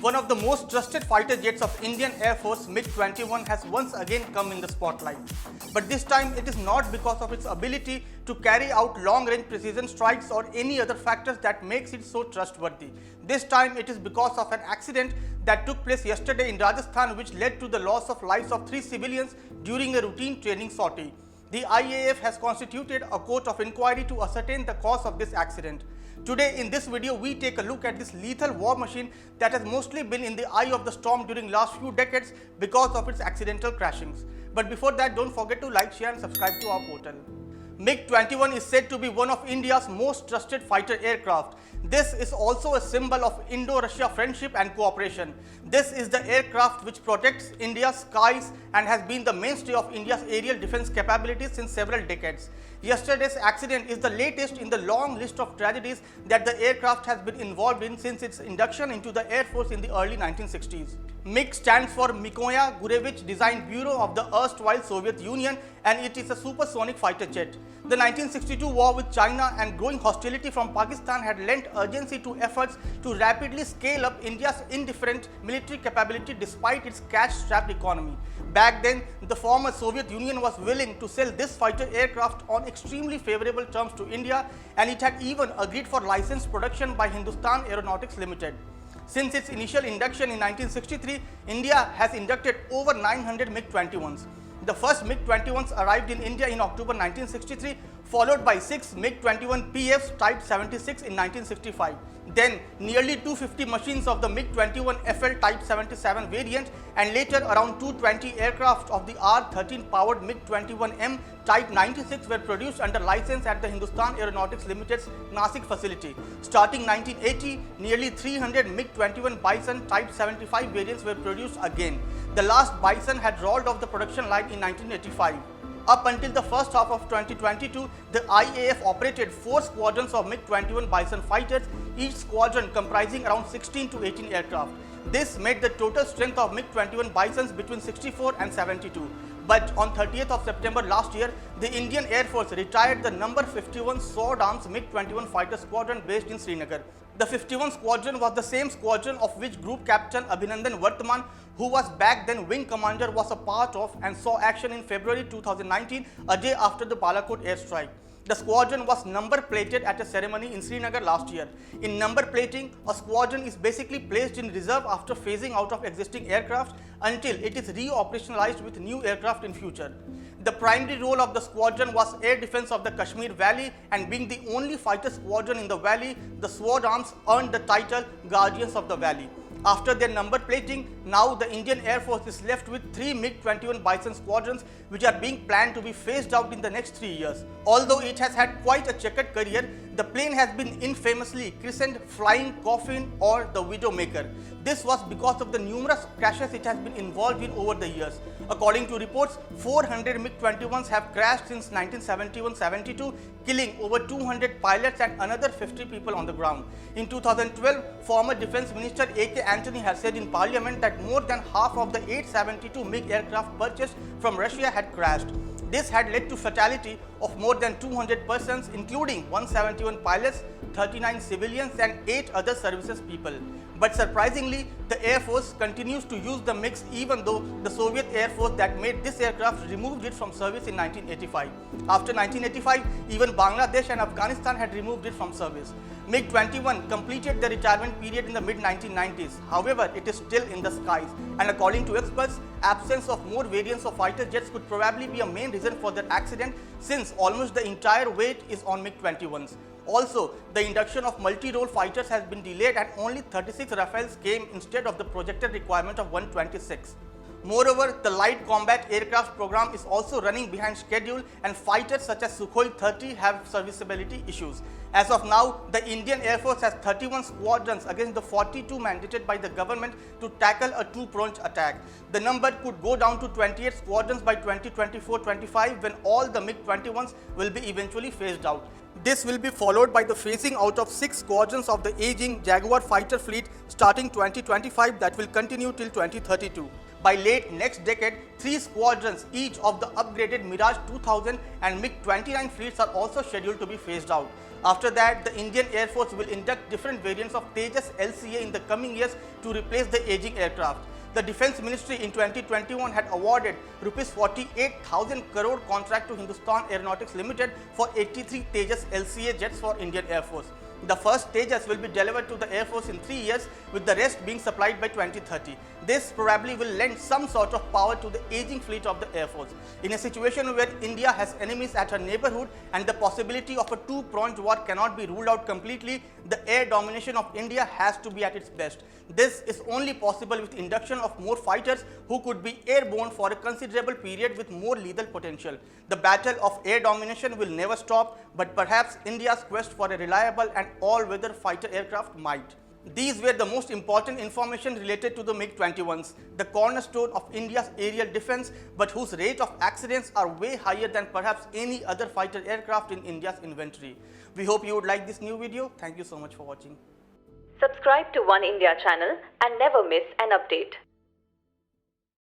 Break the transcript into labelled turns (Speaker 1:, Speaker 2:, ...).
Speaker 1: One of the most trusted fighter jets of Indian Air Force, MiG-21, has once again come in the spotlight. But this time it is not because of its ability to carry out long-range precision strikes or any other factors that makes it so trustworthy. This time it is because of an accident that took place yesterday in Rajasthan, which led to the loss of lives of 3 civilians during a routine training sortie. The IAF has constituted a court of inquiry to ascertain the cause of this accident. Today in this video, we take a look at this lethal war machine that has mostly been in the eye of the storm during last few decades because of its accidental crashings. But before that, don't forget to like, share and subscribe to our portal. MiG-21 is said to be one of India's most trusted fighter aircraft. This is also a symbol of Indo-Russia friendship and cooperation. This is the aircraft which protects India's skies and has been the mainstay of India's aerial defense capabilities since several decades. Yesterday's accident is the latest in the long list of tragedies that the aircraft has been involved in since its induction into the Air Force in the early 1960s. MiG stands for Mikoyan Gurevich Design Bureau of the erstwhile Soviet Union, and it is a supersonic fighter jet. The 1962 war with China and growing hostility from Pakistan had lent urgency to efforts to rapidly scale up India's indifferent military capability despite its cash-strapped economy. Back then, the former Soviet Union was willing to sell this fighter aircraft on extremely favorable terms to India, and it had even agreed for licensed production by Hindustan Aeronautics Limited. Since its initial induction in 1963, India has inducted over 900 MiG-21s. The first MiG-21s arrived in India in October 1963, followed by 6 MiG-21 PFs Type 76 in 1965. Then nearly 250 machines of the MiG-21 FL Type 77 variant, and later around 220 aircraft of the R-13 powered MiG-21M Type 96 were produced under license at the Hindustan Aeronautics Limited's Nasik facility. Starting 1980, nearly 300 MiG-21 Bison Type 75 variants were produced again. The last Bison had rolled off the production line in 1985. Up until the first half of 2022, the IAF operated 4 squadrons of MiG-21 Bison fighters, each squadron comprising around 16 to 18 aircraft. This made the total strength of MiG-21 Bisons between 64 and 72. But on 30th of September last year, the Indian Air Force retired the number 51 Sword Arms MiG-21 fighter squadron based in Srinagar. The 51 squadron was the same squadron of which Group Captain Abhinandan Vartman, who was back then wing commander, was a part of and saw action in February 2019, a day after the Balakot airstrike. The squadron was number plated at a ceremony in Srinagar last year. In number plating, a squadron is basically placed in reserve after phasing out of existing aircraft until it is re-operationalized with new aircraft in future. The primary role of the squadron was air defense of the Kashmir Valley, and being the only fighter squadron in the valley, the Sword Arms earned the title Guardians of the Valley. After their number plating, now the Indian Air Force is left with 3 MiG-21 Bison squadrons which are being planned to be phased out in the next 3 years. Although it has had quite a checkered career, the plane has been infamously christened Flying Coffin or the Widowmaker. This was because of the numerous crashes it has been involved in over the years. According to reports, 400 MiG-21s have crashed since 1971-72, killing over 200 pilots and another 50 people on the ground. In 2012, former Defence Minister A.K. Antony has said in Parliament that more than half of the 872 MiG aircraft purchased from Russia had crashed. This had led to fatality of more than 200 persons, including 171 pilots, 39 civilians and 8 other services people. But surprisingly, the Air Force continues to use the MiGs even though the Soviet Air Force that made this aircraft removed it from service in 1985. After 1985, even Bangladesh and Afghanistan had removed it from service. MiG-21 completed the retirement period in the mid-1990s. However, it is still in the skies, and according to experts, absence of more variants of fighter jets could probably be a main reason for that accident, since almost the entire weight is on MiG-21s. Also, the induction of multi-role fighters has been delayed and only 36 Rafales came instead of the projected requirement of 126. Moreover, the light combat aircraft program is also running behind schedule, and fighters such as Sukhoi 30 have serviceability issues. As of now, the Indian Air Force has 31 squadrons against the 42 mandated by the government to tackle a two-pronged attack. The number could go down to 28 squadrons by 2024-25 when all the MiG-21s will be eventually phased out. This will be followed by the phasing out of 6 squadrons of the aging Jaguar fighter fleet starting 2025 that will continue till 2032. By late next decade, 3 squadrons each of the upgraded Mirage 2000 and MiG-29 fleets are also scheduled to be phased out. After that, the Indian Air Force will induct different variants of Tejas LCA in the coming years to replace the aging aircraft. The Defence Ministry in 2021 had awarded Rs 48,000 crore contract to Hindustan Aeronautics Limited for 83 Tejas LCA jets for Indian Air Force. The first Tejas will be delivered to the Air Force in 3 years, with the rest being supplied by 2030. This probably will lend some sort of power to the aging fleet of the Air Force. In a situation where India has enemies at her neighborhood and the possibility of a two-pronged war cannot be ruled out completely, the air domination of India has to be at its best. This is only possible with induction of more fighters who could be airborne for a considerable period with more lethal potential. The battle of air domination will never stop, but perhaps India's quest for a reliable and all-weather fighter aircraft might. These were the most important information related to the MiG-21s, the cornerstone of India's aerial defense, but whose rate of accidents are way higher than perhaps any other fighter aircraft in India's inventory. We hope you would like this new video. Thank you so much for watching.
Speaker 2: Subscribe to Oneindia channel and never miss an update.